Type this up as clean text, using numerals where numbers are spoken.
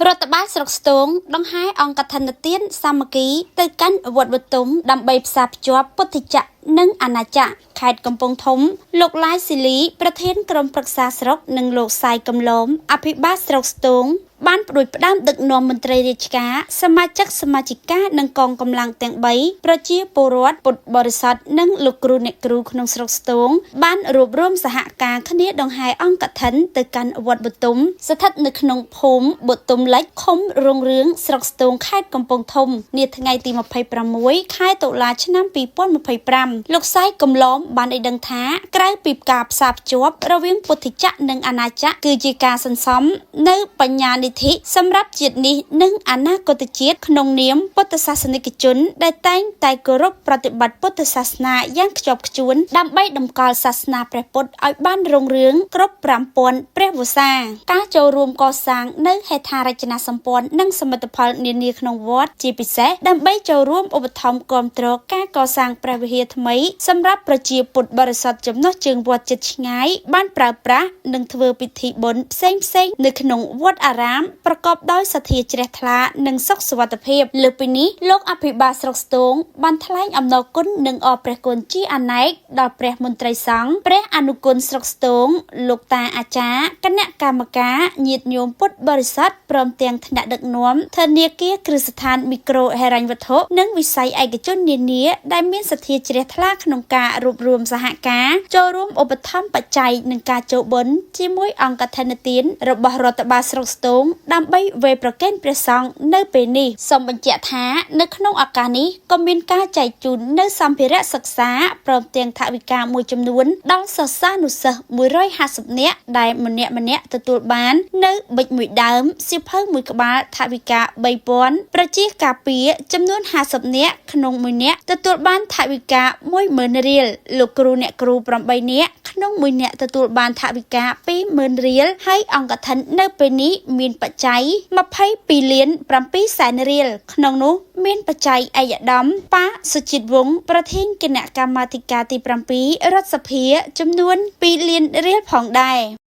រដ្ឋបាលស្រុកស្ទូងដង្ហែអង្គកឋិនទានសាមគ្គីទៅកាន់វត្តបទុមដើម្បីផ្សារភ្ជាប់ពុទ្ធិចក្រនិងអាណាចក្រខេត្តកំពង់ធំលោកឡាយស៊ីលីប្រធានក្រុមប្រឹក្សាស្រុកនិងលោកសាយកំឡោមអភិបាលស្រុកស្ទូងបានផ្ដួចផ្ដើមដឹកនាំមន្ត្រីរាជការសមាជិកសមាជិកានិងកងកម្លាំងទាំង3ប្រជាពលរដ្ឋពុទ្ធបរិស័ទនិងលោកគ្រូអ្នកគ្រូក្នុងស្រុកស្ទូងបានរួបរวมសហការគ្នាដង្ហែអង្គកឋិនទៅកាន់វត្តបទុមស្ថិតនៅក្នុងភូមិបទុមលិចឃុំរុងរឿងស្រុកស្ទូងខេត្តកំពង់ធំនាថ្ងៃទី26ខែតុលាឆ្នាំ2025លោកសាយកំឡោមបានឲ្យដឹងថាក្រៅពីការផ្សារភ្ជាប់រវាងពុទ្ធិចក្រនិងអាណាចក្រគឺជាការសន្សំនៅបញ្ញានិធិសម្រាប់ជាតិនេះនិងអនាគតជាតិក្នុងនាមពុទ្ធសាសនិកជនដែលតែងតែគោរពប្រតិបត្តិពុទ្ធសាសនាយ៉ាងខ្ជាប់ខ្ជួនដើម្បីតម្កល់សាសនាព្រះពុទ្ធឲ្យបានរុងរឿងគ្រប់5000ព្រះវស្សាការចូលរួមកសាងនៅហេដ្ឋារចនាសម្ព័ន្ធនិងសមិទ្ធផលនានាក្នុងវត្តជាពិសេសដើម្បីចូលរួមឧបត្ថម្ភគាំទ្រការកសាងព្រះវិហារថ្មីសម្រាប់ប្រជាពុទ្ធបរិស័ទចំណុះជើងវត្តជិតឆ្ងាយបានប្រើប្រាស់និងធ្វើពិធីបុណ្យផ្សេងៗនៅក្នុងវត្តអារាមប្រកបដោយសទ្ធាជ្រះថ្លានិងសុខសុវត្ថិភាពលើពីនេះលោកអភិបាលស្រុកស្ទូងបានថ្លែងអំណរគុណនិងអរព្រះគុណជាអនេកដល់ព្រះមន្ត្រីសង្ឃព្រះអនុគុណស្រុកស្ទូងលោកតាអាចារ្យគណៈកម្មការញាតិញោមពុទ្ធបរិស័ទព្រមទាំងថ្នាក់ដឹកនាំធនាគារគ្រឹះស្ថានមីក្រូហិរញ្ញវត្ថុនិងវិស័យឯកជននានាដែលមានសទ្ធាជ្រះថ្លាក្នុងការរួបរวมសហការចូលរួមឧបត្ថម្ភបច្ច័យនិងការចូលបុណ្យជាមួយអង្គកឋិនទានរបស់រដ្ឋបាលស្រុកស្ទូងដើម្បីវេប្រកេនព្រះសង្ឃនៅពេលនេះសូមបញ្ជាក់ថានៅក្នុងឱកាសនេះក៏មានការចែកជូននៅសម្ភារៈសិក្សាព្រមទាំងថវិកាមួយចំនួនដល់សិស្សានុសិស្ស150នាក់ដែលម្នាក់ទទួលបាននៅប៊ិចមួយដើមសៀវភៅមួយក្បាលថវិកា3000ប្រជាការពារចំនួន50នាក់ក្នុងមួយនាក់ទទួលបានថវិកា10000រៀលលោកគ្រូអ្នកគ្រូ8នាក់ក្នុងមួយនាក់ទទួលបានថវិកា20000រៀលហើយអង្គកឋិននៅពេលនេះមានបច្ច័យ22លាន7សែនរៀលក្នុងនោះមានបច្ច័យឯកឧត្តមប៉ាសុជាតិវង្សប្រធានគណៈកម្មាធិការទី7រដ្ឋសភាចំនួន2លានរៀលផងដែរ